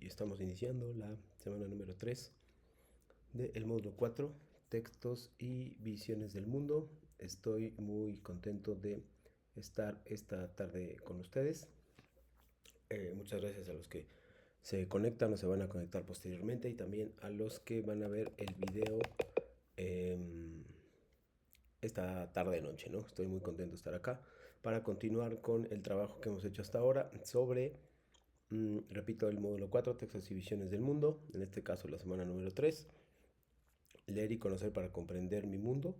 Estamos iniciando la semana número 3 del módulo 4, textos y visiones del mundo. Estoy muy contento de estar esta tarde con ustedes. Muchas gracias a los que se conectan o se van a conectar posteriormente, y también a los que van a ver el video eh, esta tarde noche, ¿no? Estoy muy contento de estar acá para continuar con el trabajo que hemos hecho hasta ahora sobre, repito, el módulo 4, textos y visiones del mundo, en este caso la semana número 3, leer y conocer para comprender mi mundo.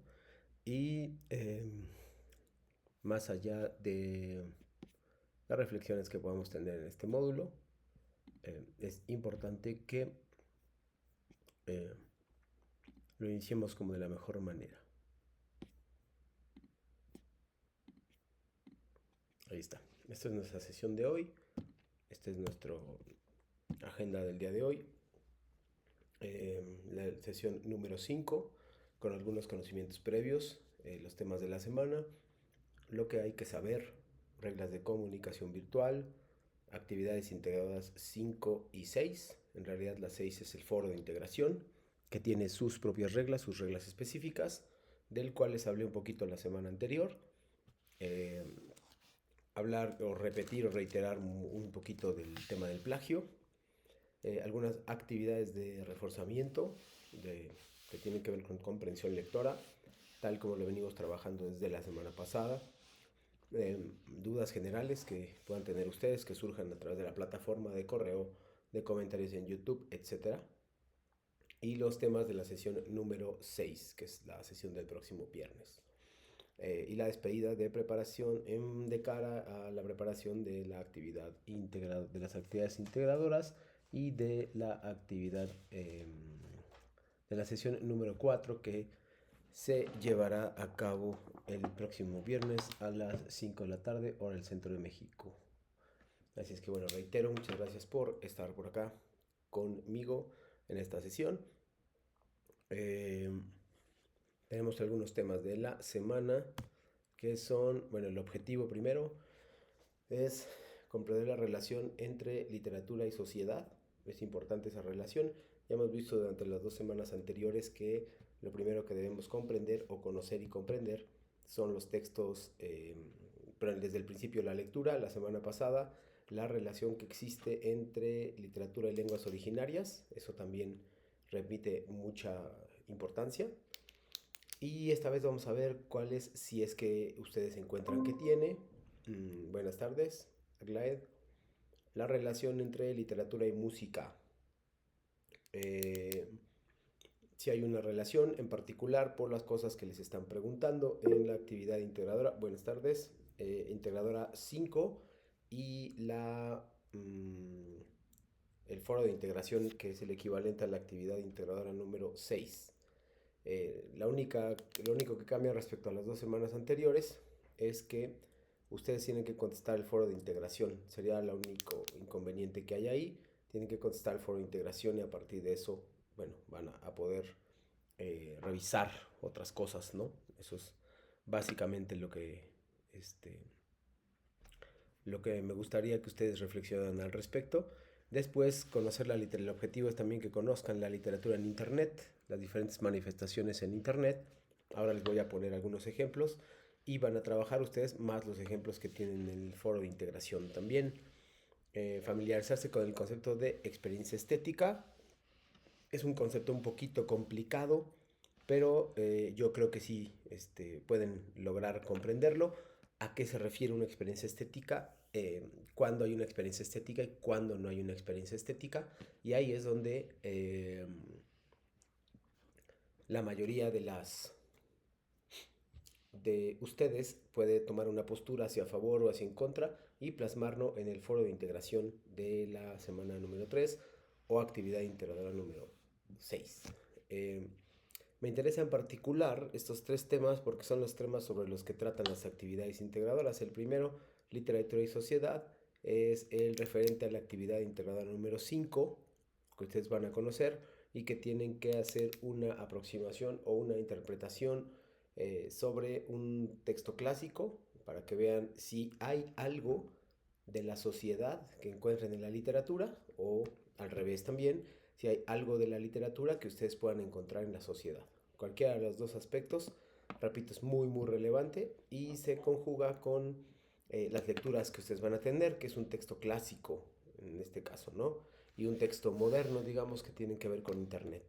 Y más allá de las reflexiones que podamos tener en este módulo, es importante que eh, lo iniciemos como de la mejor manera. Ahí está. Esta es nuestra sesión de hoy. Esta es nuestra agenda del día de hoy. La sesión número 5, con algunos conocimientos previos, los temas de la semana, lo que hay que saber, reglas de comunicación virtual, actividades integradoras 5 y 6. En realidad la 6 es el foro de integración, que tiene sus propias reglas, sus reglas específicas, del cual les hablé un poquito la semana anterior. Eh, Hablar o repetir o reiterar un poquito del tema del plagio. Algunas actividades de reforzamiento que tienen que ver con comprensión lectora, tal como lo venimos trabajando desde la semana pasada. Dudas generales que puedan tener ustedes, que surjan a través de la plataforma de correo, de comentarios en YouTube, etcétera. Y los temas de la sesión número 6, que es la sesión del próximo viernes. Y la despedida de preparación de cara a la preparación de la actividad de las actividades integradoras, y de la actividad de la sesión número 4, que se llevará a cabo el próximo viernes a las 5 de la tarde, hora del centro de México. Así es que bueno, reitero, muchas gracias por estar por acá conmigo en esta sesión. Eh, Tenemos algunos temas de la semana que son, bueno, el objetivo primero es comprender la relación entre literatura y sociedad. Es importante esa relación. Ya hemos visto durante las 2 semanas anteriores que lo primero que debemos comprender o conocer y comprender son los textos, pero desde el principio la lectura, la semana pasada, la relación que existe entre literatura y lenguas originarias, eso también remite mucha importancia. Y esta vez vamos a ver cuáles, si es que ustedes encuentran que tiene. Buenas tardes, Aglaed. La relación entre literatura y música. Eh, si hay una relación en particular por las cosas que les están preguntando en la actividad integradora. Buenas tardes, integradora 5, y el foro de integración, que es el equivalente a la actividad integradora número 6. Lo único que cambia respecto a las 2 semanas anteriores es que ustedes tienen que contestar el foro de integración. Sería el único inconveniente que hay ahí. Tienen que contestar el foro de integración, y a partir de eso, bueno, van a poder revisar otras cosas, ¿no? Eso es básicamente lo que me gustaría que ustedes reflexionen al respecto. Después, conocer la literatura. El objetivo es también que conozcan la literatura en Internet, las diferentes manifestaciones en Internet. Ahora les voy a poner algunos ejemplos, y van a trabajar ustedes más los ejemplos que tienen en el foro de integración también. Familiarizarse con el concepto de experiencia estética. Es un concepto un poquito complicado, pero yo creo que sí, pueden lograr comprenderlo. ¿A qué se refiere una experiencia estética? Cuándo hay una experiencia estética y cuándo no hay una experiencia estética. Y ahí es donde la mayoría de ustedes puede tomar una postura hacia favor o hacia en contra, y plasmarlo en el foro de integración de la semana número 3 o actividad integradora número 6. Me interesa en particular estos 3 temas porque son los temas sobre los que tratan las actividades integradoras. El primero, literatura y sociedad, es el referente a la actividad integradora número 5, que ustedes van a conocer, y que tienen que hacer una aproximación o una interpretación sobre un texto clásico, para que vean si hay algo de la sociedad que encuentren en la literatura, o al revés también, si hay algo de la literatura que ustedes puedan encontrar en la sociedad. Cualquiera de los dos aspectos, repito, es muy muy relevante y se conjuga con las lecturas que ustedes van a tener, que es un texto clásico en este caso, ¿no? Y un texto moderno, digamos, que tienen que ver con Internet.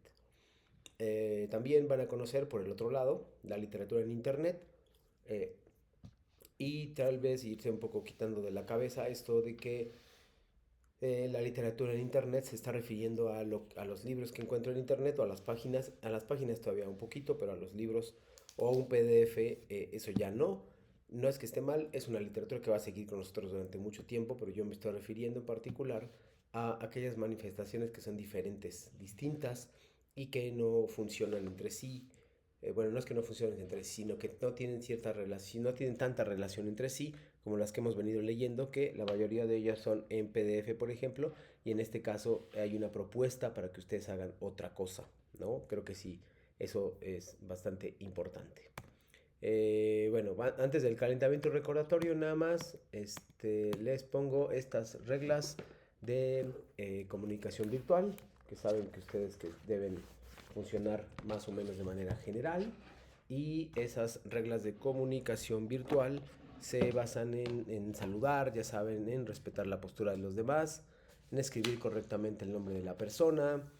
También van a conocer por el otro lado la literatura en Internet, eh, y tal vez irse un poco quitando de la cabeza esto de que la literatura en Internet se está refiriendo a los libros que encuentro en Internet o a las páginas todavía un poquito, pero a los libros o un PDF, eso ya no. No es que esté mal, es una literatura que va a seguir con nosotros durante mucho tiempo, pero yo me estoy refiriendo en particular a aquellas manifestaciones que son diferentes, distintas y que no funcionan entre sí. Bueno, no es que no funcionen entre sí, sino que no tienen cierta relación, no tienen tanta relación entre sí como las que hemos venido leyendo, que la mayoría de ellas son en PDF, por ejemplo, y en este caso hay una propuesta para que ustedes hagan otra cosa, ¿no? Creo que sí, eso es bastante importante. Bueno, antes del calentamiento recordatorio, nada más les pongo estas reglas de comunicación virtual, que saben que ustedes que deben funcionar más o menos de manera general. Y esas reglas de comunicación virtual se basan en saludar, ya saben, en respetar la postura de los demás, en escribir correctamente el nombre de la persona,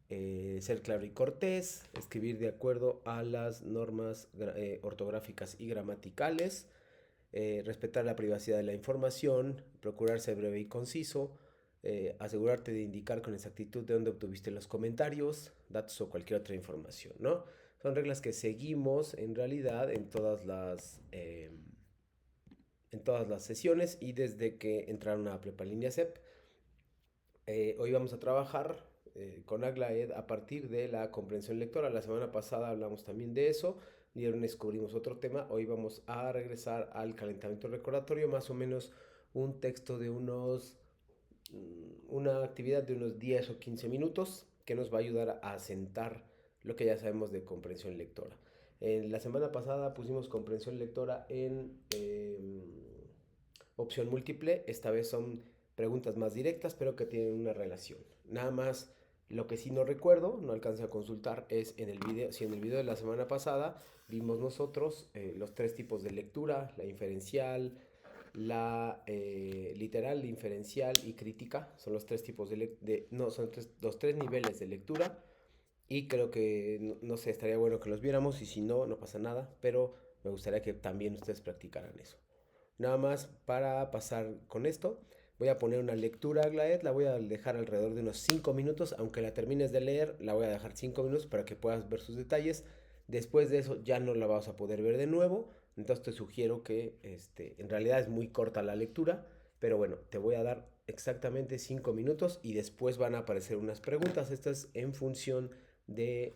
ser claro y cortés, escribir de acuerdo a las normas ortográficas y gramaticales, respetar la privacidad de la información, procurar ser breve y conciso, asegurarte de indicar con exactitud de dónde obtuviste los comentarios, datos o cualquier otra información, ¿no? Son reglas que seguimos en realidad en todas las sesiones y desde que entraron a Prepa Línea CEP. Hoy vamos a trabajar con Aglaed a partir de la comprensión lectora. La semana pasada hablamos también de eso y ahora descubrimos otro tema. Hoy vamos a regresar al calentamiento recordatorio, más o menos un texto de una actividad de unos 10 o 15 minutos que nos va a ayudar a asentar lo que ya sabemos de comprensión lectora. La semana pasada pusimos comprensión lectora en opción múltiple. Esta vez son preguntas más directas, pero que tienen una relación. Nada más, lo que sí no recuerdo, no alcancé a consultar, es en el video, si en el video de la semana pasada vimos nosotros los tres tipos de lectura, la inferencial, la literal, la inferencial y crítica. Son los tres tipos no, son los tres niveles de lectura. Y creo que, no, no sé, estaría bueno que los viéramos y si no, no pasa nada, pero me gustaría que también ustedes practicaran eso. Nada más para pasar con esto, voy a poner una lectura, Glaed, la voy a dejar alrededor de unos 5 minutos, aunque la termines de leer, la voy a dejar 5 minutos para que puedas ver sus detalles. Después de eso ya no la vas a poder ver de nuevo, entonces te sugiero que en realidad es muy corta la lectura, pero bueno, te voy a dar exactamente 5 minutos y después van a aparecer unas preguntas. Esto es en función de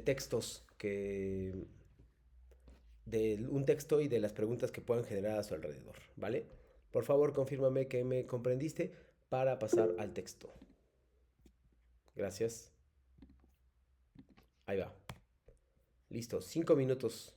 textos de un texto y de las preguntas que puedan generar a su alrededor, ¿vale? Por favor, confírmame que me comprendiste para pasar al texto. Gracias. Ahí va. Listo, 5 minutos.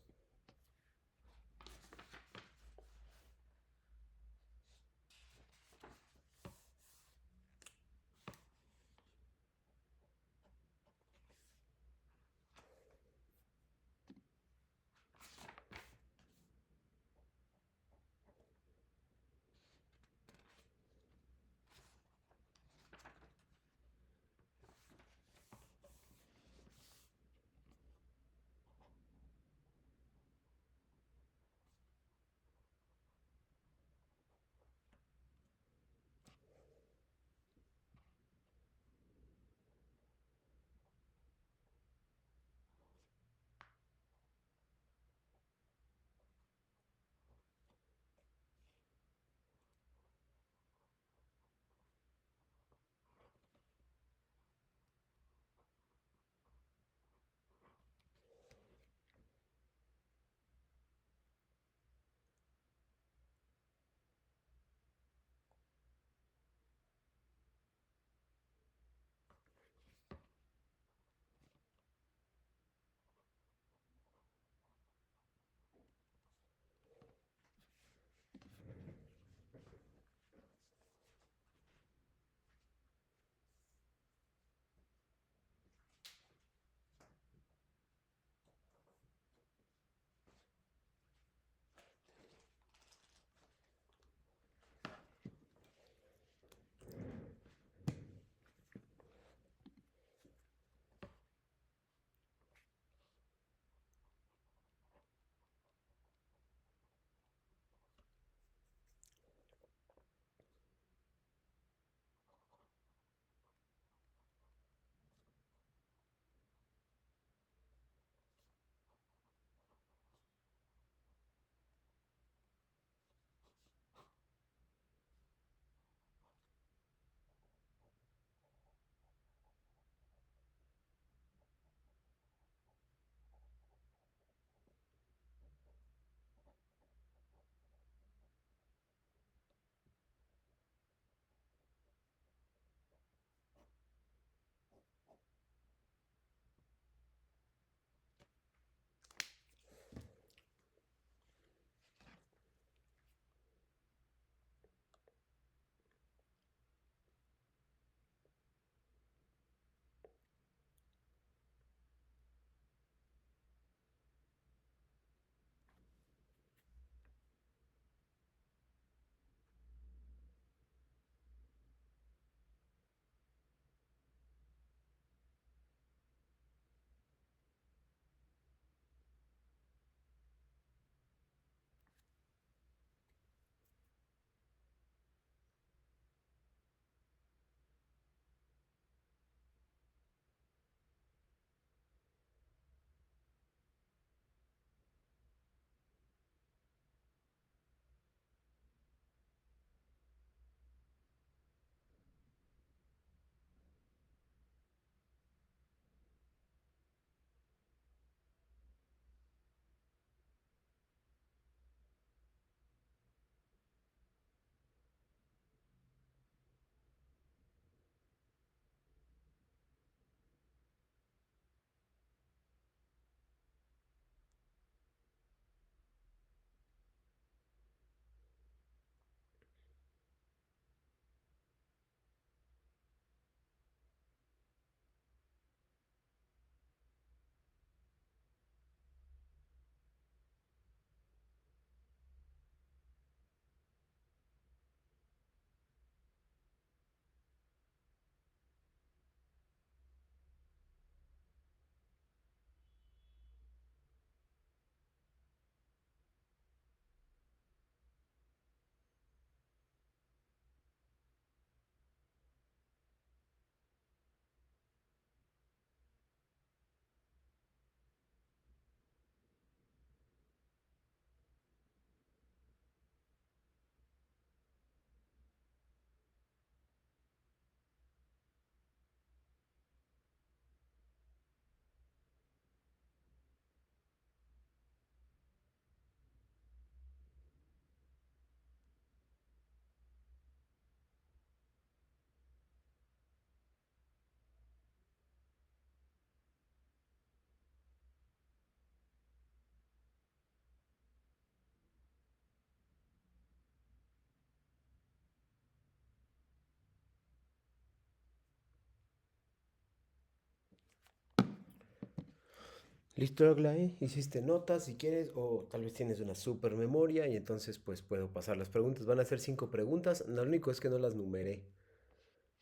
Listo, Aglaé, hiciste notas si quieres, o tal vez tienes una super memoria y entonces pues puedo pasar las preguntas. Van a ser 5 preguntas, lo único es que no las numeré.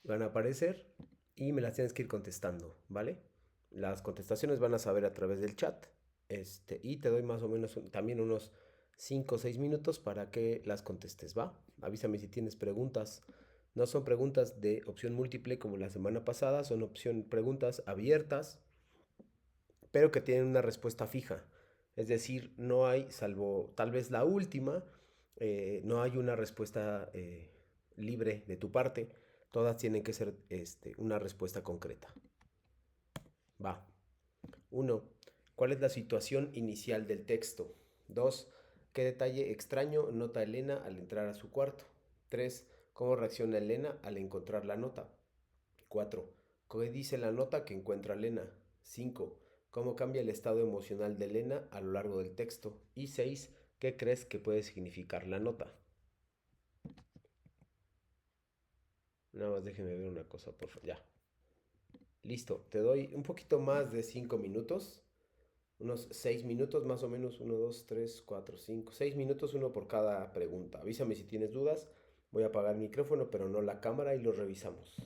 Van a aparecer y me las tienes que ir contestando, ¿vale? Las contestaciones van a saber a través del chat. Y te doy más o menos también unos 5 o 6 minutos para que las contestes, ¿va? Avísame si tienes preguntas. No son preguntas de opción múltiple como la semana pasada, son preguntas abiertas pero que tienen una respuesta fija. Es decir, no hay, salvo tal vez la última, no hay una respuesta libre de tu parte. Todas tienen que ser una respuesta concreta. Va. Uno, ¿cuál es la situación inicial del texto? 2, ¿qué detalle extraño nota Elena al entrar a su cuarto? 3, ¿cómo reacciona Elena al encontrar la nota? 4, ¿qué dice la nota que encuentra Elena? 5, ¿cómo cambia el estado emocional de Elena a lo largo del texto? Y 6, ¿qué crees que puede significar la nota? Nada más déjeme ver una cosa, por favor. Ya. Listo. Te doy un poquito más de 5 minutos. Unos 6 minutos más o menos. Uno, 2, 3, 4, 5. 6 minutos, uno por cada pregunta. Avísame si tienes dudas. Voy a apagar el micrófono, pero no la cámara y lo revisamos.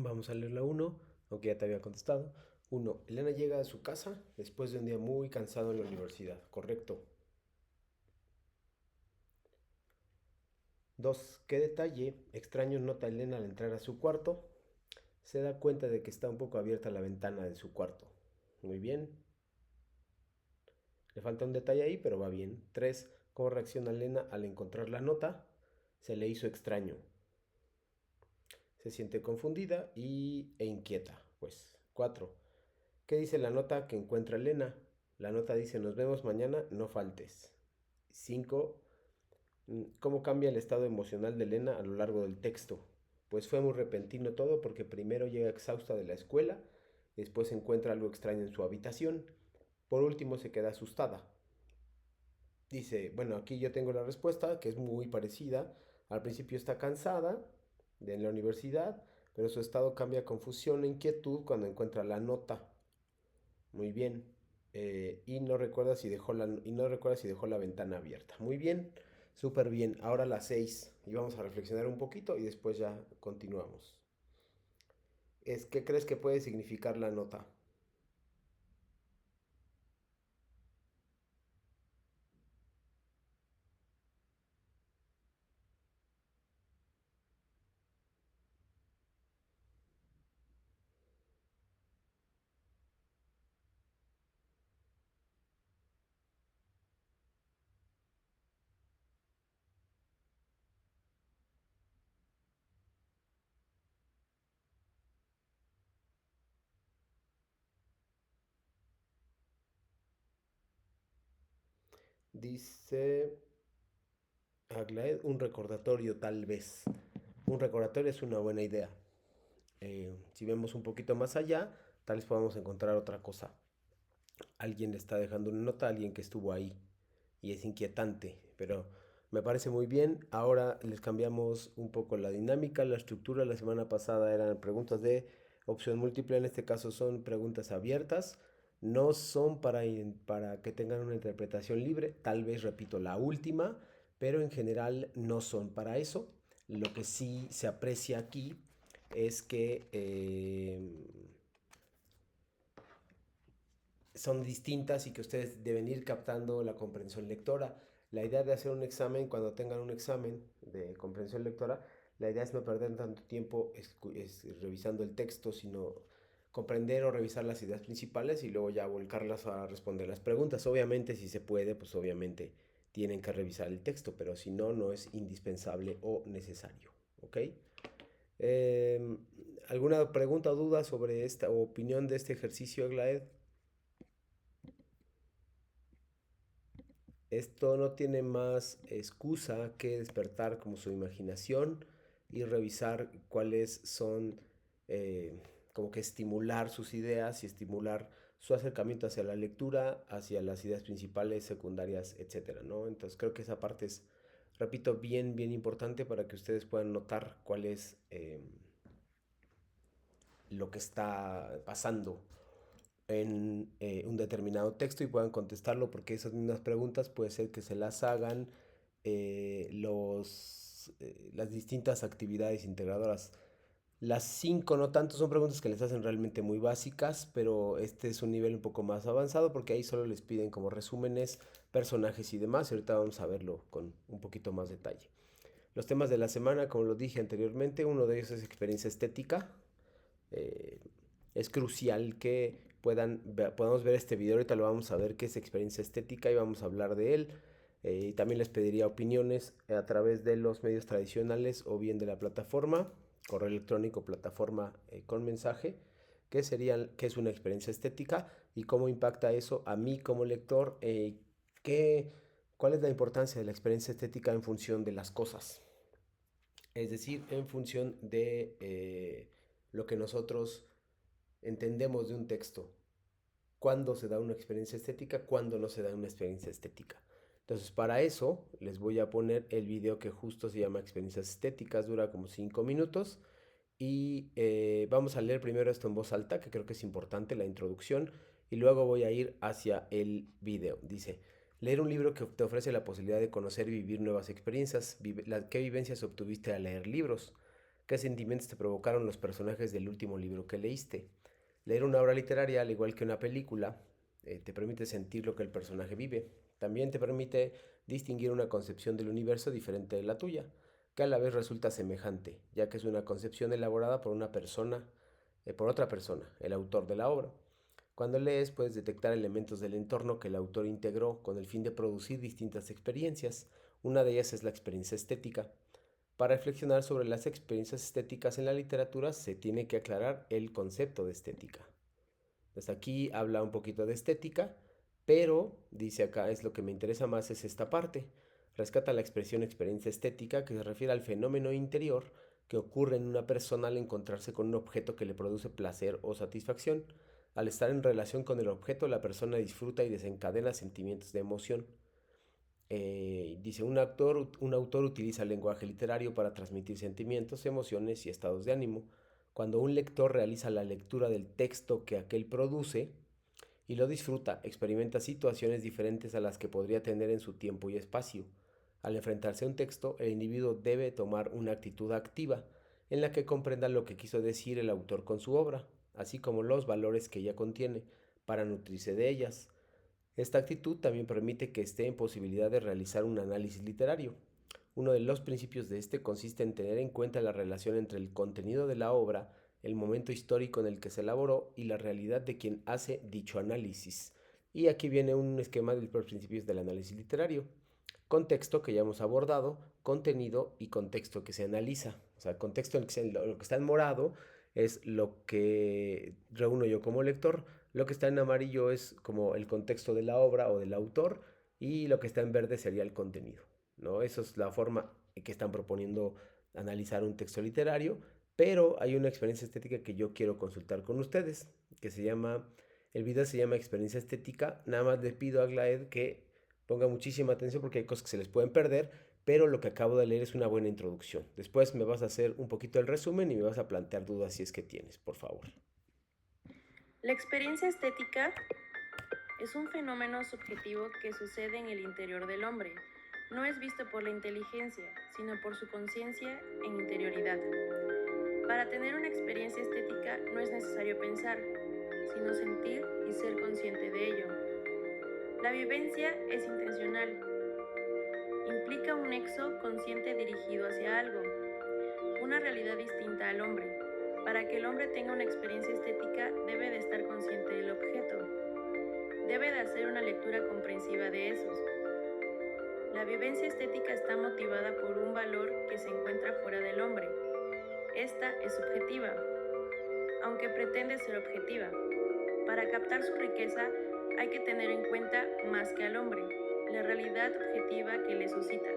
Vamos a leer la uno, aunque ya te había contestado. Uno, Elena llega a su casa después de un día muy cansado en la universidad. Correcto. 2, ¿qué detalle extraño nota Elena al entrar a su cuarto? Se da cuenta de que está un poco abierta la ventana de su cuarto. Muy bien. Le falta un detalle ahí, pero va bien. 3, ¿cómo reacciona Elena al encontrar la nota? Se le hizo extraño. Se siente confundida e inquieta. Pues 4, ¿qué dice la nota que encuentra Elena? La nota dice: nos vemos mañana, no faltes. 5, ¿cómo cambia el estado emocional de Elena a lo largo del texto? Pues fue muy repentino todo porque primero llega exhausta de la escuela, después encuentra algo extraño en su habitación, por último se queda asustada. Dice, bueno, aquí yo tengo la respuesta, que es muy parecida. Al principio está cansada de la universidad, pero su estado cambia a confusión e inquietud cuando encuentra la nota. Muy bien. Y no recuerda si dejó la ventana abierta. Muy bien, súper bien. Ahora las 6 y vamos a reflexionar un poquito y después ya continuamos. ¿Qué crees que puede significar la nota? Dice Aglaed, un recordatorio tal vez. Un recordatorio es una buena idea. Si vemos un poquito más allá, tal vez podamos encontrar otra cosa. Alguien le está dejando una nota a alguien que estuvo ahí y es inquietante, pero me parece muy bien. Ahora les cambiamos un poco la dinámica, la estructura. La semana pasada eran preguntas de opción múltiple, en este caso son preguntas abiertas. No son para que tengan una interpretación libre, tal vez repito la última, pero en general no son para eso. Lo que sí se aprecia aquí es que son distintas y que ustedes deben ir captando la comprensión lectora. La idea de hacer un examen, cuando tengan un examen de comprensión lectora, la idea es no perder tanto tiempo revisando el texto, sino comprender o revisar las ideas principales y luego ya volcarlas a responder las preguntas. Obviamente, si se puede, pues obviamente tienen que revisar el texto, pero si no, no es indispensable o necesario. ¿Ok? Eh, ¿Alguna pregunta o duda sobre esta o opinión de este ejercicio, Glaed? Esto no tiene más excusa que despertar como su imaginación y revisar cuáles son, eh, como que estimular sus ideas y estimular su acercamiento hacia la lectura, hacia las ideas principales, secundarias, etcétera, ¿no? Entonces creo que esa parte es, repito, bien, bien importante para que ustedes puedan notar cuál es lo que está pasando en un determinado texto y puedan contestarlo, porque esas mismas preguntas puede ser que se las hagan las distintas actividades integradoras. Las 5 no tanto, son preguntas que les hacen realmente muy básicas, pero este es un nivel un poco más avanzado porque ahí solo les piden como resúmenes, personajes y demás. Y ahorita vamos a verlo con un poquito más detalle. Los temas de la semana, como lo dije anteriormente, uno de ellos es experiencia estética. Eh, es crucial que podamos ver este video. Ahorita lo vamos a ver qué es experiencia estética y vamos a hablar de él. Y también les pediría opiniones a través de los medios tradicionales o bien de la plataforma, correo electrónico, plataforma con mensaje, qué es una experiencia estética y cómo impacta eso a mí como lector, qué, cuál es la importancia de la experiencia estética en función de las cosas, es decir, en función de lo que nosotros entendemos de un texto, cuándo se da una experiencia estética, cuándo no se da una experiencia estética. Entonces, para eso les voy a poner el video que justo se llama Experiencias Estéticas, dura como 5 minutos. Y vamos a leer primero esto en voz alta, que creo que es importante, la introducción, y luego voy a ir hacia el video. Dice, leer un libro que te ofrece la posibilidad de conocer y vivir nuevas experiencias. ¿Qué vivencias obtuviste al leer libros? ¿Qué sentimientos te provocaron los personajes del último libro que leíste? Leer una obra literaria, al igual que una película, te permite sentir lo que el personaje vive. También te permite distinguir una concepción del universo diferente de la tuya, que a la vez resulta semejante, ya que es una concepción elaborada por una persona, por otra persona, el autor de la obra. Cuando lees puedes detectar elementos del entorno que el autor integró con el fin de producir distintas experiencias. Una de ellas es la experiencia estética. Para reflexionar sobre las experiencias estéticas en la literatura se tiene que aclarar el concepto de estética. Desde aquí habla un poquito de estética, pero dice acá es lo que me interesa más es esta parte. Rescata la expresión experiencia estética que se refiere al fenómeno interior que ocurre en una persona al encontrarse con un objeto que le produce placer o satisfacción. Al estar en relación con el objeto, la persona disfruta y desencadena sentimientos de emoción. Dice, un autor utiliza el lenguaje literario para transmitir sentimientos, emociones y estados de ánimo. Cuando un lector realiza la lectura del texto que aquel produce y lo disfruta, experimenta situaciones diferentes a las que podría tener en su tiempo y espacio. Al enfrentarse a un texto, el individuo debe tomar una actitud activa en la que comprenda lo que quiso decir el autor con su obra, así como los valores que ella contiene, para nutrirse de ellas. Esta actitud también permite que esté en posibilidad de realizar un análisis literario. Uno de los principios de este consiste en tener en cuenta la relación entre el contenido de la obra, el momento histórico en el que se elaboró y la realidad de quien hace dicho análisis. Y aquí viene un esquema de los principios del análisis literario. Contexto que ya hemos abordado, contenido y contexto que se analiza. O sea, el contexto en el que lo que está en morado es lo que reúno yo como lector, lo que está en amarillo es como el contexto de la obra o del autor y lo que está en verde sería el contenido, ¿no? Esa es la forma que están proponiendo analizar un texto literario, pero hay una experiencia estética que yo quiero consultar con ustedes, que se llama, el video se llama Experiencia Estética. Nada más les pido a Glaed que ponga muchísima atención porque hay cosas que se les pueden perder, pero lo que acabo de leer es una buena introducción. Después me vas a hacer un poquito el resumen y me vas a plantear dudas si es que tienes, por favor. La experiencia estética es un fenómeno subjetivo que sucede en el interior del hombre. No es visto por la inteligencia, sino por su conciencia en interioridad. Para tener una experiencia estética no es necesario pensar, sino sentir y ser consciente de ello. La vivencia es intencional. Implica un nexo consciente dirigido hacia algo, una realidad distinta al hombre. Para que el hombre tenga una experiencia estética debe de estar consciente del objeto. Debe de hacer una lectura comprensiva de esos. La vivencia estética está motivada por un valor que se encuentra fuera del hombre. Esta es subjetiva, aunque pretende ser objetiva. Para captar su riqueza hay que tener en cuenta más que al hombre, la realidad objetiva que le suscita.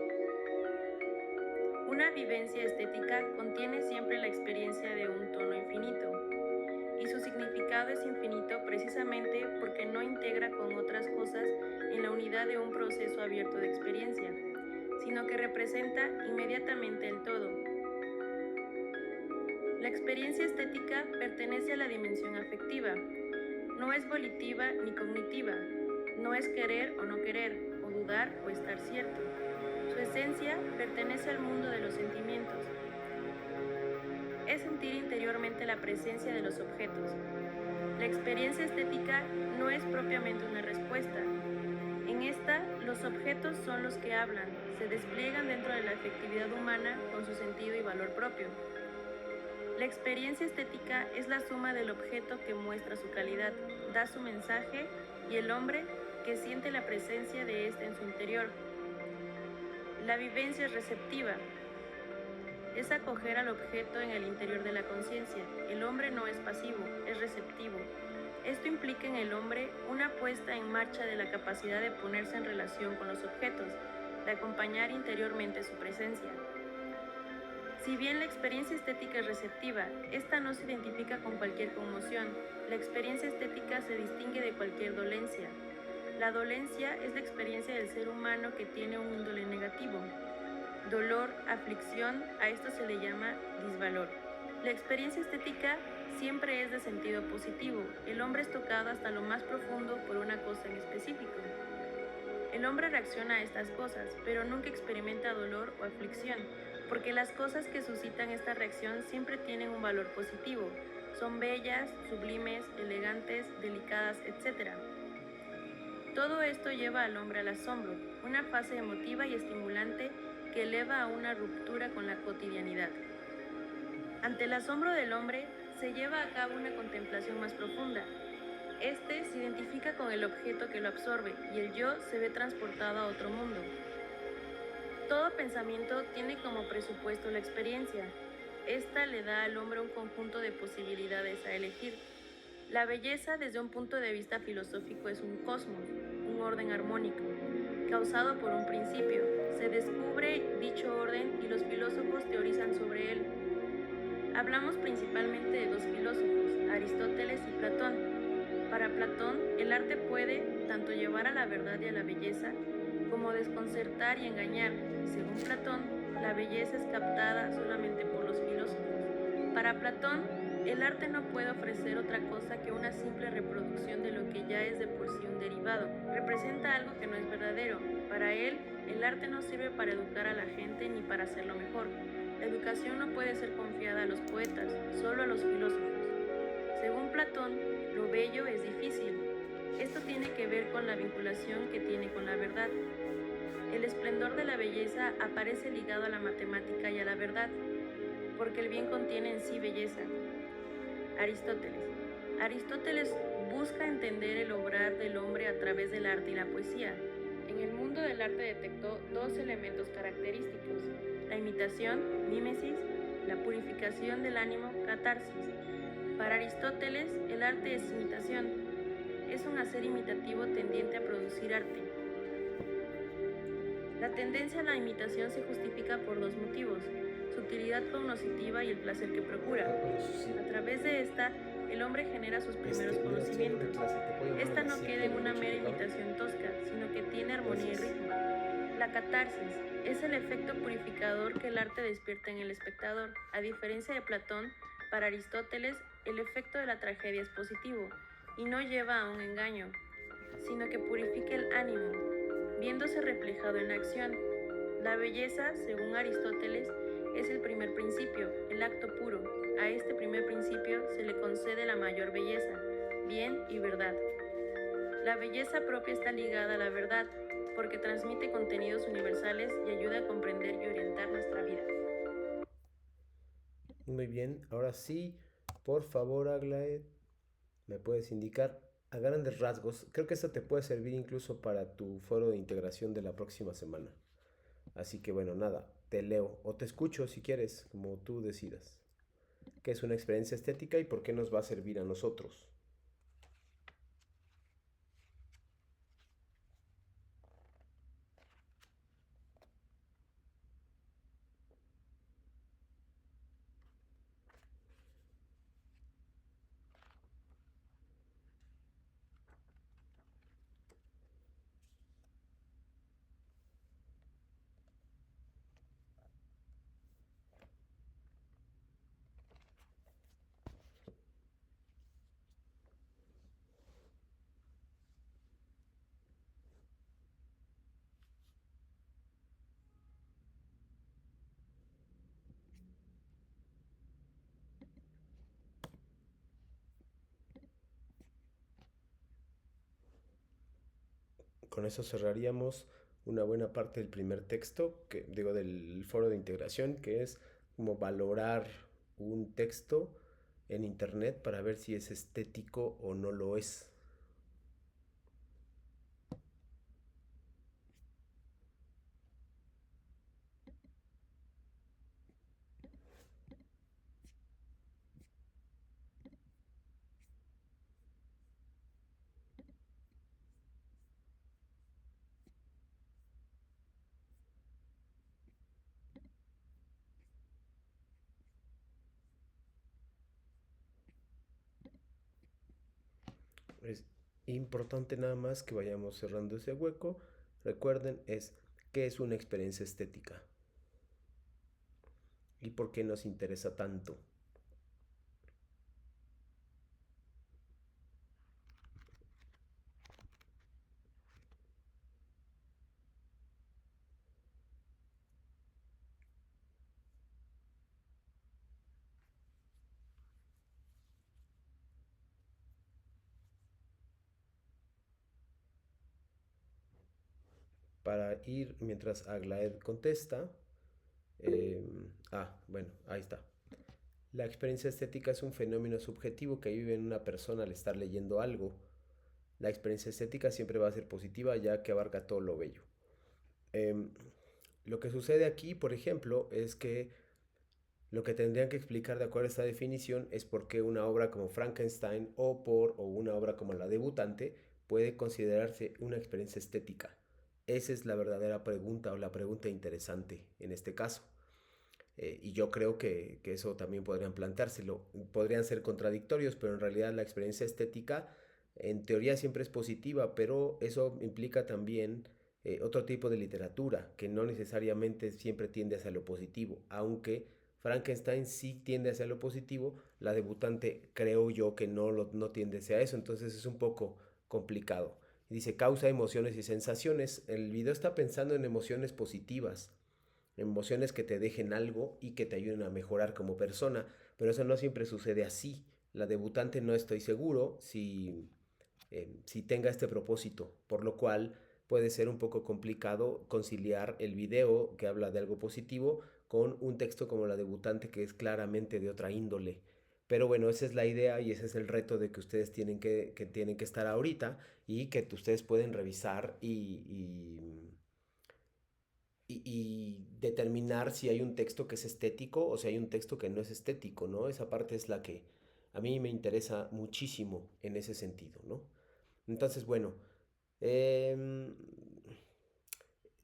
Una vivencia estética contiene siempre la experiencia de un tono infinito, y su significado es infinito precisamente porque no integra con otras cosas en la unidad de un proceso abierto de experiencia, sino que representa inmediatamente el todo. La experiencia estética pertenece a la dimensión afectiva, no es volitiva ni cognitiva, no es querer o no querer, o dudar o estar cierto. Su esencia pertenece al mundo de los sentimientos. Es sentir interiormente la presencia de los objetos. La experiencia estética no es propiamente una respuesta. En esta, los objetos son los que hablan, se despliegan dentro de la afectividad humana con su sentido y valor propio. La experiencia estética es la suma del objeto que muestra su calidad, da su mensaje, y el hombre que siente la presencia de éste en su interior. La vivencia es receptiva. Es acoger al objeto en el interior de la conciencia. El hombre no es pasivo, es receptivo. Esto implica en el hombre una puesta en marcha de la capacidad de ponerse en relación con los objetos, de acompañar interiormente su presencia. Si bien la experiencia estética es receptiva, esta no se identifica con cualquier conmoción. La experiencia estética se distingue de cualquier dolencia. La dolencia es la experiencia del ser humano que tiene un índole negativo. Dolor, aflicción, a esto se le llama disvalor. La experiencia estética siempre es de sentido positivo. El hombre es tocado hasta lo más profundo por una cosa en específico. El hombre reacciona a estas cosas, pero nunca experimenta dolor o aflicción. porque las cosas que suscitan esta reacción siempre tienen un valor positivo. Son bellas, sublimes, elegantes, delicadas, etc. Todo esto lleva al hombre al asombro, una fase emotiva y estimulante que eleva a una ruptura con la cotidianidad. Ante el asombro del hombre, se lleva a cabo una contemplación más profunda. Este se identifica con el objeto que lo absorbe y el yo se ve transportado a otro mundo. Todo pensamiento tiene como presupuesto la experiencia. Esta le da al hombre un conjunto de posibilidades a elegir. La belleza desde un punto de vista filosófico es un cosmos, un orden armónico, causado por un principio. Se descubre dicho orden y los filósofos teorizan sobre él. Hablamos principalmente de dos filósofos, Aristóteles y Platón. Para Platón, el arte puede tanto llevar a la verdad y a la belleza, como desconcertar y engañar. Según Platón, la belleza es captada solamente por los filósofos. Para Platón, el arte no puede ofrecer otra cosa que una simple reproducción de lo que ya es de por sí un derivado. Representa algo que no es verdadero. Para él, el arte no sirve para educar a la gente ni para hacerlo mejor. La educación no puede ser confiada a los poetas, solo a los filósofos. Según Platón, lo bello es difícil. Esto tiene que ver con la vinculación que tiene con la verdad. El esplendor de la belleza aparece ligado a la matemática y a la verdad, porque el bien contiene en sí belleza. Aristóteles. Aristóteles busca entender el obrar del hombre a través del arte y la poesía. En el mundo del arte detectó dos elementos característicos: la imitación, mímesis, la purificación del ánimo, catarsis. Para Aristóteles, el arte es imitación, es un hacer imitativo tendiente a producir arte. La tendencia a la imitación se justifica por dos motivos: su utilidad cognoscitiva y el placer que procura. A través de esta, el hombre genera sus primeros conocimientos. Esta no queda en una mera imitación tosca, sino que tiene armonía y ritmo. La catarsis es el efecto purificador que el arte despierta en el espectador. A diferencia de Platón, para Aristóteles, el efecto de la tragedia es positivo y no lleva a un engaño, sino que purifica el ánimo, viéndose reflejado en la acción. La belleza, según Aristóteles, es el primer principio, el acto puro. A este primer principio se le concede la mayor belleza, bien y verdad. La belleza propia está ligada a la verdad, porque transmite contenidos universales y ayuda a comprender y orientar nuestra vida. Muy bien, ahora sí, por favor, Aglae, me puedes indicar a grandes rasgos. Creo que esto te puede servir incluso para tu foro de integración de la próxima semana. Así que bueno, nada, te leo o te escucho si quieres, como tú decidas. ¿Qué es una experiencia estética y por qué nos va a servir a nosotros? Con eso cerraríamos una buena parte del primer texto, que digo del foro de integración, que es como valorar un texto en internet para ver si es estético o no lo es. Es importante nada más que vayamos cerrando ese hueco. Recuerden, es qué es una experiencia estética y por qué nos interesa tanto. para ir mientras Aglaed contesta. Bueno, ahí está. La experiencia estética es un fenómeno subjetivo que vive en una persona al estar leyendo algo. La experiencia estética siempre va a ser positiva ya que abarca todo lo bello. Lo que sucede aquí, por ejemplo, es que lo que tendrían que explicar de acuerdo a esta definición es por qué una obra como Frankenstein o una obra como La Debutante puede considerarse una experiencia estética. Esa es la verdadera pregunta o la pregunta interesante en este caso. Y yo creo que eso también podrían planteárselo. Podrían ser contradictorios, pero en realidad la experiencia estética en teoría siempre es positiva, pero eso implica también otro tipo de literatura que no necesariamente siempre tiende hacia lo positivo, aunque Frankenstein sí tiende hacia lo positivo, La Debutante creo yo que no tiende hacia eso, entonces es un poco complicado. Dice, causa emociones y sensaciones. El video está pensando en emociones positivas, emociones que te dejen algo y que te ayuden a mejorar como persona, pero eso no siempre sucede así. La Debutante no estoy seguro si tenga este propósito, por lo cual puede ser un poco complicado conciliar el video que habla de algo positivo con un texto como La Debutante que es claramente de otra índole. Pero bueno, esa es la idea y ese es el reto de que ustedes tienen que estar ahorita y que ustedes pueden revisar y determinar si hay un texto que es estético o si hay un texto que no es estético, ¿no? Esa parte es la que a mí me interesa muchísimo en ese sentido, ¿no? Entonces, bueno, em,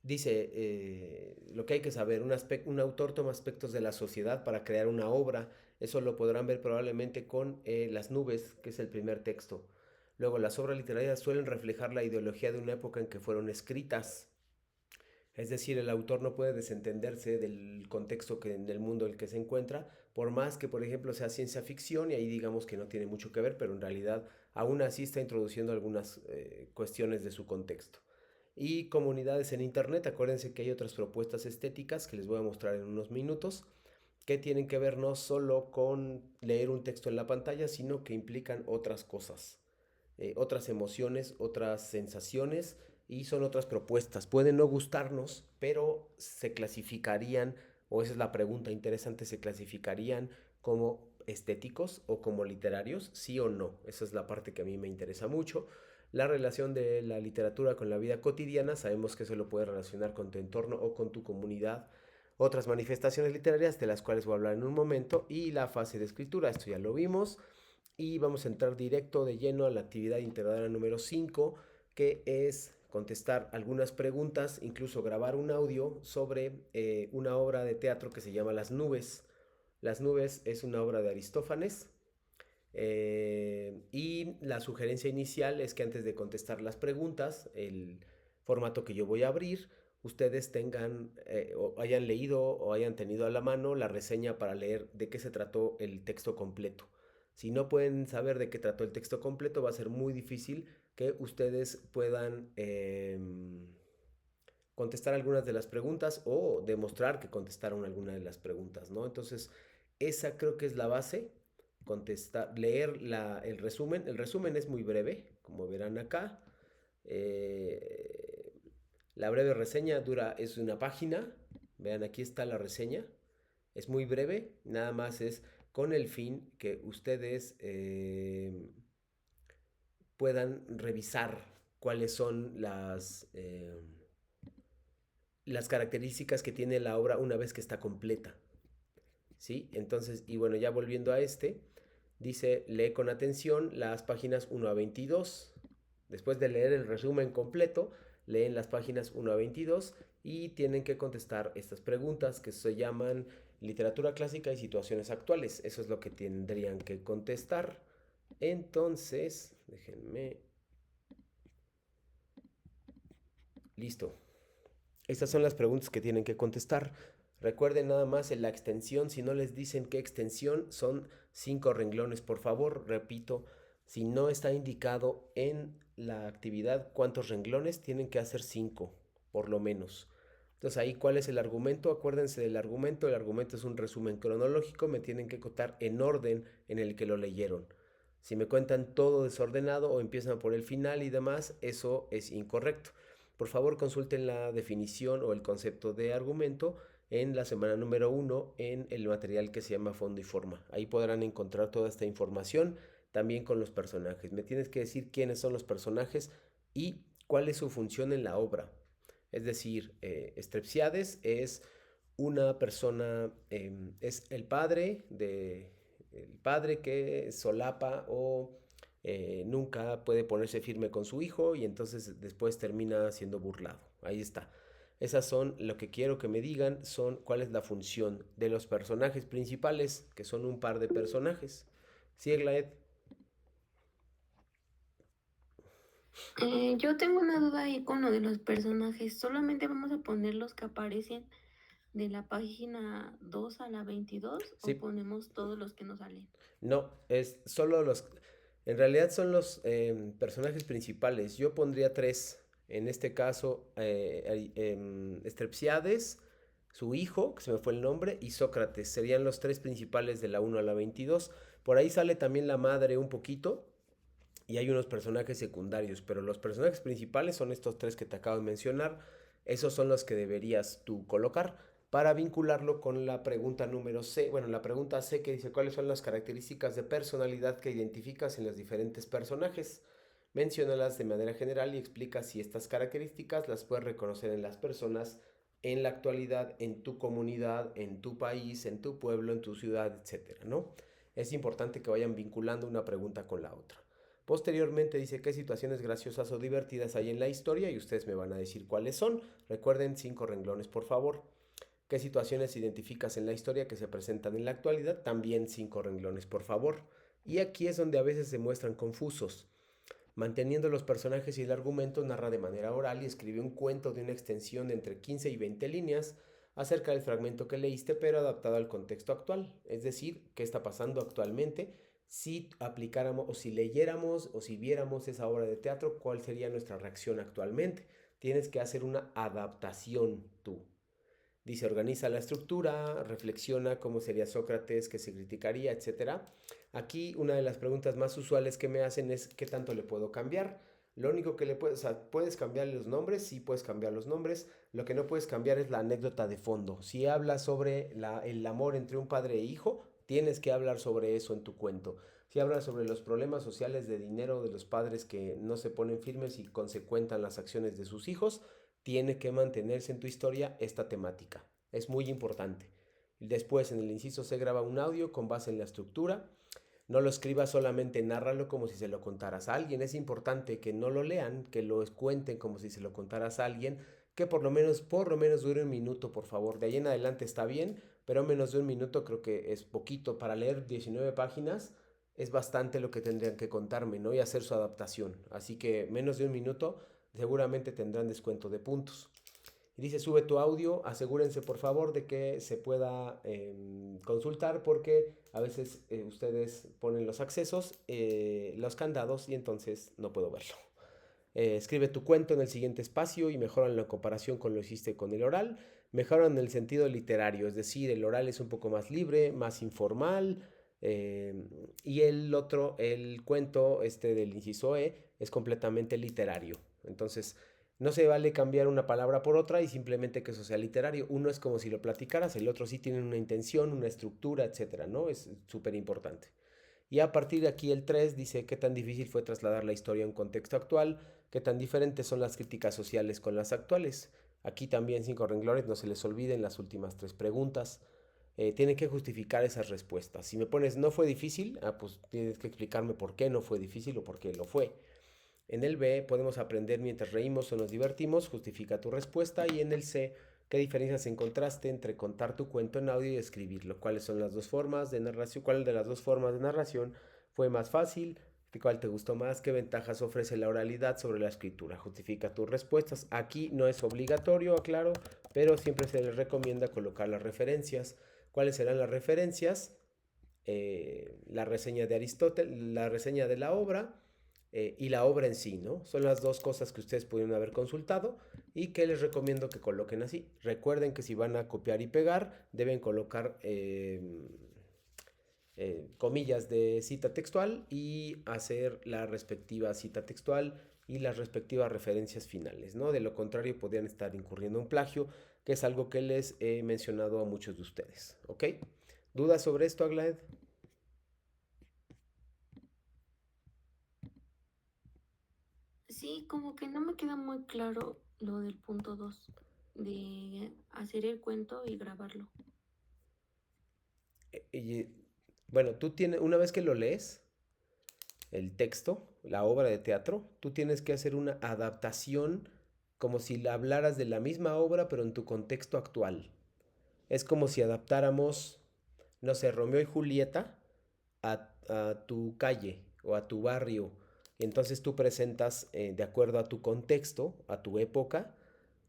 dice lo que hay que saber, un autor toma aspectos de la sociedad para crear una obra, eso lo podrán ver probablemente con Las nubes, que es el primer texto. Luego, las obras literarias suelen reflejar la ideología de una época en que fueron escritas. Es decir, el autor no puede desentenderse del contexto en el mundo en el que se encuentra, por más que, por ejemplo, sea ciencia ficción, y ahí digamos que no tiene mucho que ver, pero en realidad aún así está introduciendo algunas cuestiones de su contexto. Y comunidades en Internet, acuérdense que hay otras propuestas estéticas que les voy a mostrar en unos minutos, que tienen que ver no solo con leer un texto en la pantalla, sino que implican otras cosas, otras emociones, otras sensaciones y son otras propuestas. Pueden no gustarnos, pero se clasificarían, o esa es la pregunta interesante, se clasificarían como estéticos o como literarios, sí o no. Esa es la parte que a mí me interesa mucho. La relación de la literatura con la vida cotidiana, sabemos que eso lo puedes relacionar con tu entorno o con tu comunidad. Otras manifestaciones literarias de las cuales voy a hablar en un momento y la fase de escritura, esto ya lo vimos y vamos a entrar directo de lleno a la actividad integradora número 5, que es contestar algunas preguntas, incluso grabar un audio sobre una obra de teatro que se llama Las nubes. Las nubes es una obra de Aristófanes y la sugerencia inicial es que antes de contestar las preguntas, el formato que yo voy a abrir, ustedes tengan o hayan leído o hayan tenido a la mano la reseña para leer de qué se trató el texto completo. Si no pueden saber de qué trató el texto completo, va a ser muy difícil que ustedes puedan contestar algunas de las preguntas o demostrar que contestaron algunas de las preguntas, ¿no? Entonces, esa creo que es la base, leer el resumen. El resumen es muy breve, como verán acá. La breve reseña es una página. Vean, aquí está la reseña. Es muy breve, nada más es con el fin que ustedes puedan revisar cuáles son las características que tiene la obra una vez que está completa. ¿Sí? Entonces, y bueno, ya volviendo a dice, lee con atención las páginas 1 a 22. Después de leer el resumen completo, leen las páginas 1 a 22 y tienen que contestar estas preguntas que se llaman literatura clásica y situaciones actuales. Eso es lo que tendrían que contestar. Entonces, déjenme. Listo. Estas son las preguntas que tienen que contestar. Recuerden nada más en la extensión, si no les dicen qué extensión, son 5 renglones. Por favor, repito, si no está indicado en la actividad cuántos renglones, tienen que hacer 5, por lo menos. Entonces ahí, ¿cuál es el argumento? Acuérdense del argumento. El argumento es un resumen cronológico. Me tienen que contar en orden en el que lo leyeron. Si me cuentan todo desordenado o empiezan por el final y demás, eso es incorrecto. por favor consulten la definición o el concepto de argumento en la semana número 1 en el material que se llama Fondo y Forma. Ahí podrán encontrar toda esta información, también con los personajes. Me tienes que decir quiénes son los personajes y cuál es su función en la obra. Es decir, Strepsiades es una persona, es el padre que solapa o nunca puede ponerse firme con su hijo y entonces después termina siendo burlado. Ahí está. Esas son lo que quiero que me digan, son cuál es la función de los personajes principales, que son un par de personajes. Sí, Eglaed. Yo tengo una duda ahí con lo de los personajes. ¿Solamente vamos a poner los que aparecen de la página 2 a la 22 o Sí, ponemos todos los que nos salen? no, es solo los, en realidad son los personajes principales. Yo pondría tres, en este caso, Strepsiades, su hijo, que se me fue el nombre, y Sócrates. Serían los tres principales de la 1 a la 22. Por ahí sale también la madre un poquito, y hay unos personajes secundarios, pero los personajes principales son estos tres que te acabo de mencionar. Esos son los que deberías tú colocar para vincularlo con la pregunta número C. Bueno, la pregunta C que dice cuáles son las características de personalidad que identificas en los diferentes personajes. Menciónalas de manera general y explica si estas características las puedes reconocer en las personas en la actualidad, en tu comunidad, en tu país, en tu pueblo, en tu ciudad, etcétera, ¿no? Es importante que vayan vinculando una pregunta con la otra. Posteriormente dice qué situaciones graciosas o divertidas hay en la historia y ustedes me van a decir cuáles son. Recuerden 5 renglones, por favor. ¿Qué situaciones identificas en la historia que se presentan en la actualidad? También 5 renglones, por favor. Y aquí es donde a veces se muestran confusos. Manteniendo los personajes y el argumento, narra de manera oral y escribe un cuento de una extensión de entre 15 y 20 líneas acerca del fragmento que leíste, pero adaptado al contexto actual. Es decir, qué está pasando actualmente. Si aplicáramos o si leyéramos o si viéramos esa obra de teatro, ¿cuál sería nuestra reacción actualmente? Tienes que hacer una adaptación tú. Dice, organiza la estructura, reflexiona cómo sería Sócrates, qué se criticaría, etcétera. Aquí una de las preguntas más usuales que me hacen es ¿qué tanto le puedo cambiar? Lo único que le puedes, o sea, puedes cambiar los nombres, sí puedes cambiar los nombres. Lo que no puedes cambiar es la anécdota de fondo. Si hablas sobre el amor entre un padre e hijo, tienes que hablar sobre eso en tu cuento. Si hablas sobre los problemas sociales de dinero de los padres que no se ponen firmes y consecuentan las acciones de sus hijos, tiene que mantenerse en tu historia esta temática. Es muy importante. Después en el inciso se graba un audio con base en la estructura. No lo escribas solamente, nárralo como si se lo contaras a alguien. Es importante que no lo lean, que lo cuenten como si se lo contaras a alguien, que por lo menos dure un minuto, por favor. De ahí en adelante está bien, pero menos de un minuto creo que es poquito. Para leer 19 páginas es bastante lo que tendrían que contarme, ¿no? Y hacer su adaptación. Así que menos de un minuto seguramente tendrán descuento de puntos. Y dice, sube tu audio, asegúrense por favor de que se pueda consultar porque a veces ustedes ponen los accesos, los candados y entonces no puedo verlo. Escribe tu cuento en el siguiente espacio y mejoran la comparación con lo que hiciste con el oral. Mejoran en el sentido literario, es decir, el oral es un poco más libre, más informal. Y el cuento del inciso E es completamente literario. Entonces, no se vale cambiar una palabra por otra y simplemente que eso sea literario. Uno es como si lo platicaras, el otro sí tiene una intención, una estructura, etcétera, ¿no? Es súper importante. Y a partir de aquí el 3 dice qué tan difícil fue trasladar la historia a un contexto actual, qué tan diferentes son las críticas sociales con las actuales. Aquí también 5 renglones, no se les olviden las últimas 3 preguntas. Tienen que justificar esas respuestas. Si me pones no fue difícil, pues tienes que explicarme por qué no fue difícil o por qué lo fue. En el B podemos aprender mientras reímos o nos divertimos, justifica tu respuesta. Y en el C, ¿qué diferencias encontraste entre contar tu cuento en audio y escribirlo? ¿Cuáles son las dos formas de narración? ¿Cuál de las dos formas de narración fue más fácil? ¿Cuál te gustó más? ¿Qué ventajas ofrece la oralidad sobre la escritura? Justifica tus respuestas. Aquí no es obligatorio, aclaro, pero siempre se les recomienda colocar las referencias. ¿Cuáles serán las referencias? La reseña de Aristóteles, la reseña de la obra y la obra en sí, ¿no? Son las dos cosas que ustedes pudieron haber consultado y que les recomiendo que coloquen así. Recuerden que si van a copiar y pegar, deben colocar comillas de cita textual y hacer la respectiva cita textual y las respectivas referencias finales, ¿no? De lo contrario, podrían estar incurriendo en plagio, que es algo que les he mencionado a muchos de ustedes, ¿ok? ¿Dudas sobre esto, Aglaed? Sí, como que no me queda muy claro lo del punto 2 de hacer el cuento y grabarlo. Y, bueno, tú tienes, una vez que lo lees, el texto, la obra de teatro, tú tienes que hacer una adaptación como si la hablaras de la misma obra, pero en tu contexto actual. Es como si adaptáramos, no sé, Romeo y Julieta a tu calle o a tu barrio. Y entonces tú presentas, de acuerdo a tu contexto, a tu época,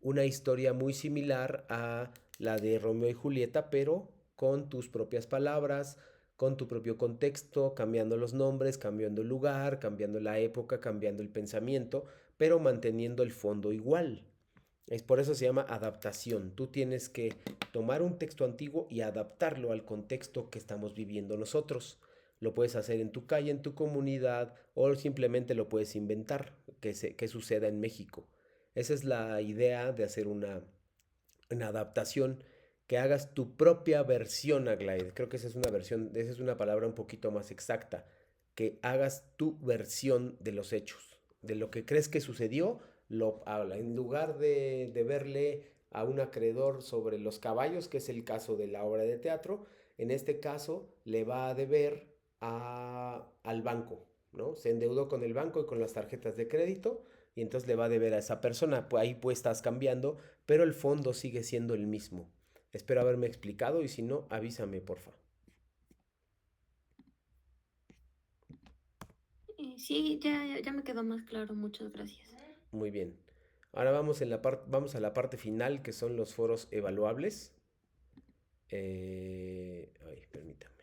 una historia muy similar a la de Romeo y Julieta, pero con tus propias palabras, con tu propio contexto, cambiando los nombres, cambiando el lugar, cambiando la época, cambiando el pensamiento, pero manteniendo el fondo igual. Es por eso se llama adaptación. Tú tienes que tomar un texto antiguo y adaptarlo al contexto que estamos viviendo nosotros. Lo puedes hacer en tu calle, en tu comunidad, o simplemente lo puedes inventar, que suceda en México. Esa es la idea de hacer una adaptación, que hagas tu propia versión, Aglaide. Creo que esa es una versión, esa es una palabra un poquito más exacta, que hagas tu versión de los hechos, de lo que crees que sucedió, lo habla. En lugar de verle a un acreedor sobre los caballos, que es el caso de la obra de teatro, en este caso le va a deber al banco, ¿no? Se endeudó con el banco y con las tarjetas de crédito y entonces le va a deber a esa persona. Pues ahí pues estás cambiando, pero el fondo sigue siendo el mismo. Espero haberme explicado y si no, avísame, porfa. Sí, ya me quedó más claro, muchas gracias. Muy bien. Ahora vamos a la parte final, que son los foros evaluables. Ay, permítame.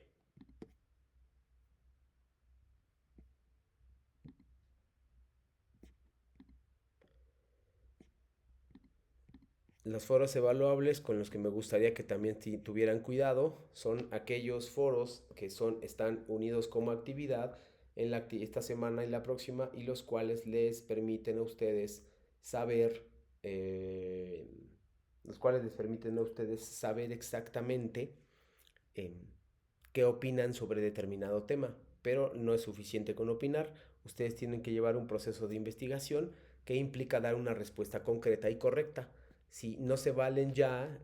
Los foros evaluables con los que me gustaría que también tuvieran cuidado son aquellos foros que están unidos como actividad en esta semana y la próxima, y los cuales les permiten a ustedes saber, eh, exactamente eh, qué opinan sobre determinado tema. Pero no es suficiente con opinar, ustedes tienen que llevar un proceso de investigación que implica dar una respuesta concreta y correcta. Si no se valen ya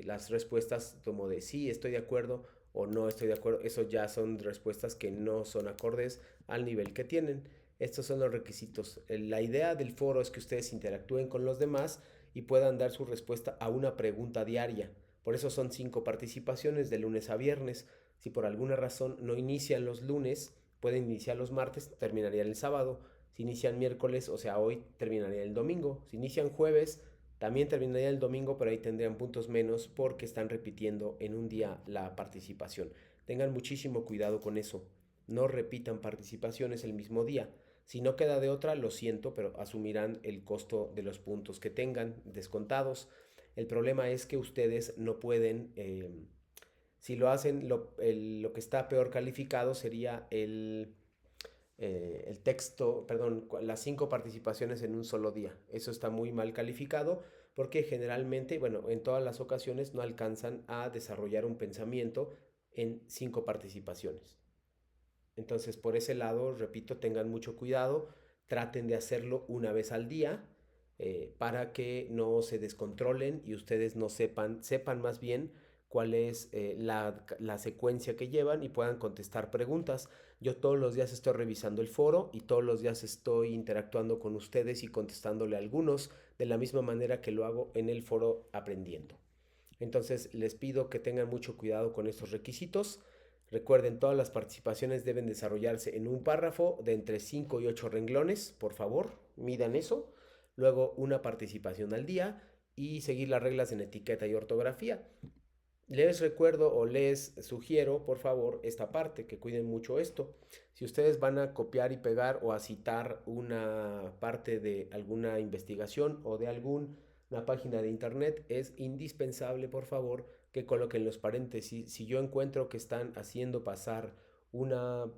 las respuestas como de sí, estoy de acuerdo o no estoy de acuerdo, eso ya son respuestas que no son acordes al nivel que tienen. Estos son los requisitos. La idea del foro es que ustedes interactúen con los demás y puedan dar su respuesta a una pregunta diaria. Por eso son 5 participaciones de lunes a viernes. Si por alguna razón no inician los lunes, pueden iniciar los martes, terminarían el sábado. Si inician miércoles, o sea, hoy terminaría el domingo. Si inician jueves, también terminaría el domingo, pero ahí tendrían puntos menos porque están repitiendo en un día la participación. Tengan muchísimo cuidado con eso. No repitan participaciones el mismo día. Si no queda de otra, lo siento, pero asumirán el costo de los puntos que tengan descontados. El problema es que ustedes no pueden, si lo hacen, lo que está peor calificado sería el texto, perdón, las 5 participaciones en un solo día. Eso está muy mal calificado porque generalmente, bueno, en todas las ocasiones no alcanzan a desarrollar un pensamiento en 5 participaciones. Entonces, por ese lado, repito, tengan mucho cuidado, traten de hacerlo una vez al día, para que no se descontrolen y ustedes no sepan más bien cuál es la secuencia que llevan y puedan contestar preguntas. Yo todos los días estoy revisando el foro y todos los días estoy interactuando con ustedes y contestándole a algunos de la misma manera que lo hago en el foro aprendiendo. Entonces les pido que tengan mucho cuidado con estos requisitos. Recuerden, todas las participaciones deben desarrollarse en un párrafo de entre 5 y 8 renglones, por favor, midan eso. Luego una participación al día y seguir las reglas en etiqueta y ortografía. Les recuerdo o les sugiero, por favor, esta parte, que cuiden mucho esto. Si ustedes van a copiar y pegar o a citar una parte de alguna investigación o de alguna página de internet, es indispensable, por favor, que coloquen los paréntesis. Si yo encuentro que están haciendo pasar una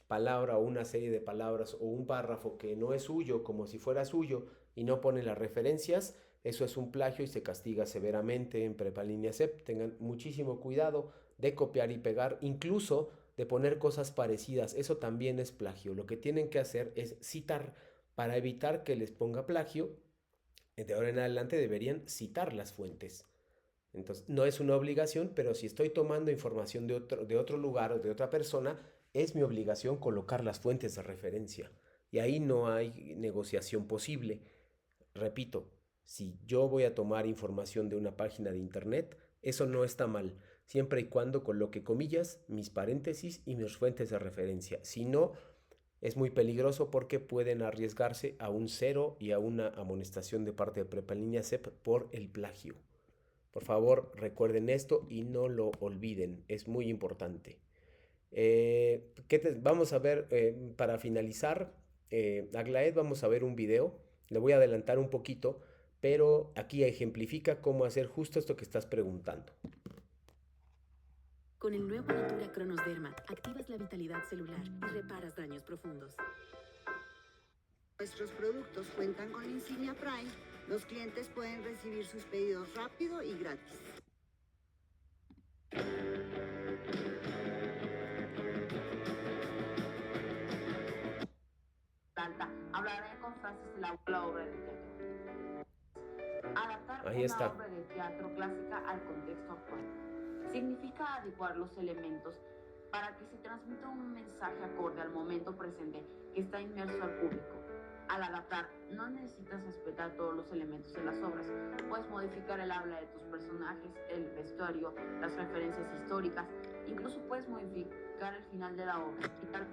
palabra o una serie de palabras o un párrafo que no es suyo como si fuera suyo y no pone las referencias, eso es un plagio y se castiga severamente en Prepa Línea CEP. Tengan muchísimo cuidado de copiar y pegar, incluso de poner cosas parecidas. Eso también es plagio. Lo que tienen que hacer es citar para evitar que les ponga plagio. De ahora en adelante deberían citar las fuentes. Entonces, no es una obligación, pero si estoy tomando información de otro lugar o de otra persona, es mi obligación colocar las fuentes de referencia. Y ahí no hay negociación posible. Repito, si yo voy a tomar información de una página de internet, eso no está mal, siempre y cuando coloque comillas, mis paréntesis y mis fuentes de referencia. Si no, es muy peligroso porque pueden arriesgarse a un 0 y a una amonestación de parte de Prepa Línea CEP por el plagio. Por favor, recuerden esto y no lo olviden, es muy importante. Vamos a ver, para finalizar, Aglaed, vamos a ver un video. Le voy a adelantar un poquito, pero aquí ejemplifica cómo hacer justo esto que estás preguntando. Con el nuevo Natura Cronosderma, activas la vitalidad celular y reparas daños profundos. Nuestros productos cuentan con la insignia Prime. Los clientes pueden recibir sus pedidos rápido y gratis. Hablaré con frases de la obra de teatro. Adaptar Ahí está. una obra de teatro clásica al contexto actual. Significa adecuar los elementos para que se transmita un mensaje acorde al momento presente que está inmerso al público. Al adaptar, no necesitas respetar todos los elementos de las obras. Puedes modificar el habla de tus personajes, el vestuario, las referencias históricas. Incluso puedes modificar el final de la obra, quitar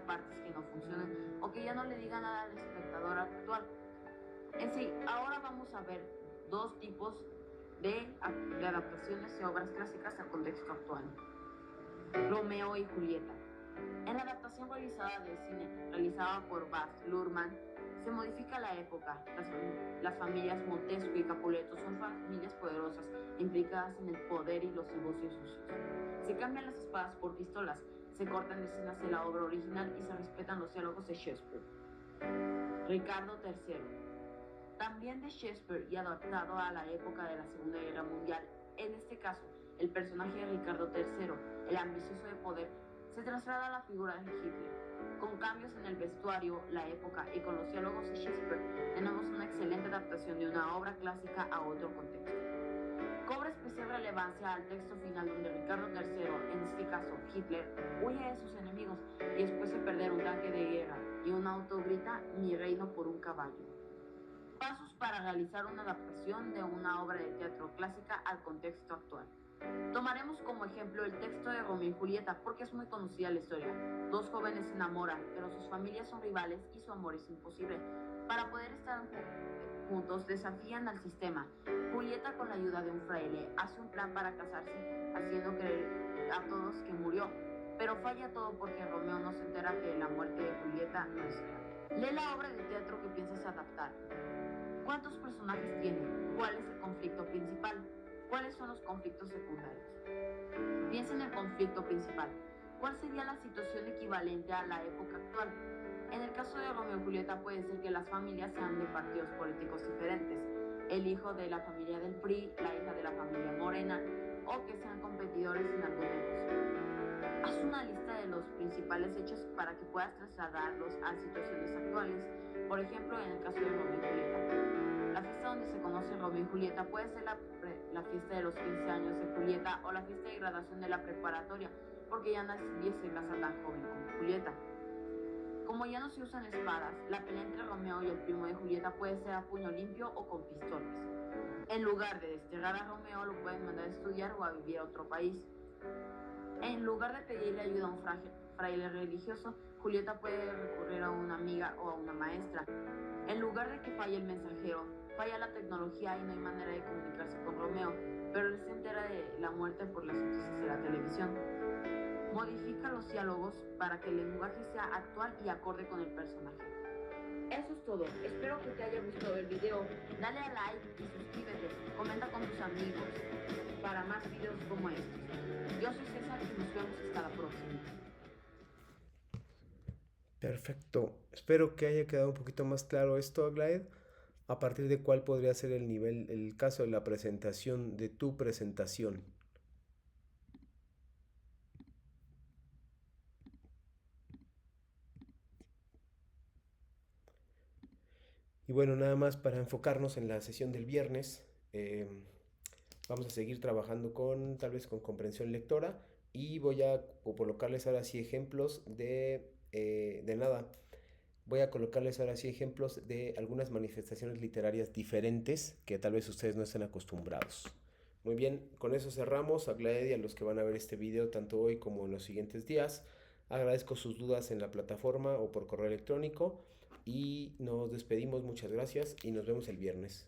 partes que no funcionen o que ya no le digan nada al espectador actual. En sí, ahora vamos a ver dos tipos de adaptaciones de obras clásicas al contexto actual. Romeo y Julieta. En la adaptación realizada por Baz Luhrmann, se modifica la época. Las familias Montesco y Capuleto son familias poderosas, implicadas en el poder y los negocios sucios. Se cambian las espadas por pistolas, se cortan escenas de la obra original y se respetan los diálogos de Shakespeare. Ricardo III. También de Shakespeare y adaptado a la época de la Segunda Guerra Mundial. En este caso, el personaje de Ricardo III, el ambicioso de poder, se traslada a la figura de Hitler. Con cambios en el vestuario, la época y con los diálogos de Shakespeare, tenemos una excelente adaptación de una obra clásica a otro contexto. Cobra especial relevancia al texto final donde Ricardo III, en este caso Hitler, huye de sus enemigos y después de perder un tanque de guerra y un auto grita "mi reino por un caballo". Pasos para realizar una adaptación de una obra de teatro clásica al contexto actual. Tomaremos como ejemplo el texto de Romeo y Julieta porque es muy conocida la historia. Dos jóvenes se enamoran, pero sus familias son rivales y su amor es imposible. Para poder estar juntos desafían al sistema. Julieta, con la ayuda de un fraile, hace un plan para casarse, haciendo creer a todos que murió. Pero falla todo porque Romeo no se entera que la muerte de Julieta no es real. Lee la obra de teatro que piensas adaptar. ¿Cuántos personajes tiene? ¿Cuál es el conflicto principal? ¿Cuáles son los conflictos secundarios? Piensa en el conflicto principal. ¿Cuál sería la situación equivalente a la época actual? En el caso de Romeo y Julieta puede ser que las familias sean de partidos políticos diferentes. El hijo de la familia del PRI, la hija de la familia Morena, o que sean competidores en algún negocio. Haz una lista de los principales hechos para que puedas trasladarlos a situaciones actuales. Por ejemplo, en el caso de Romeo y Julieta. La fiesta donde se conoce Romeo y Julieta puede ser la fiesta de los 15 años de Julieta o la fiesta de graduación de la preparatoria, porque ya nadie se casa tan joven como Julieta. Como ya no se usan espadas, la pelea entre Romeo y el primo de Julieta puede ser a puño limpio o con pistolas. En lugar de desterrar a Romeo, lo pueden mandar a estudiar o a vivir a otro país. En lugar de pedirle ayuda a un fraile religioso, Julieta puede recurrir a una amiga o a una maestra. En lugar de que falle el mensajero, falla la tecnología y no hay manera de comunicarse con Romeo, pero él se entera de la muerte por las noticias de la televisión. Modifica los diálogos para que el lenguaje sea actual y acorde con el personaje. Eso es todo. Espero que te haya gustado el video. Dale a like y suscríbete. Comenta con tus amigos para más videos como estos. Yo soy César y nos vemos hasta la próxima. Perfecto. Espero que haya quedado un poquito más claro esto, Aglaed. A partir de cuál podría ser el nivel, el caso de la presentación, de tu presentación. Y bueno, nada más para enfocarnos en la sesión del viernes, vamos a seguir trabajando tal vez con comprensión lectora y voy a colocarles ahora sí ejemplos de nada. Voy a colocarles ahora sí ejemplos de algunas manifestaciones literarias diferentes que tal vez ustedes no estén acostumbrados. Muy bien, con eso cerramos. A Aglaed y a los que van a ver este video tanto hoy como en los siguientes días. Agradezco sus dudas en la plataforma o por correo electrónico y nos despedimos. Muchas gracias y nos vemos el viernes.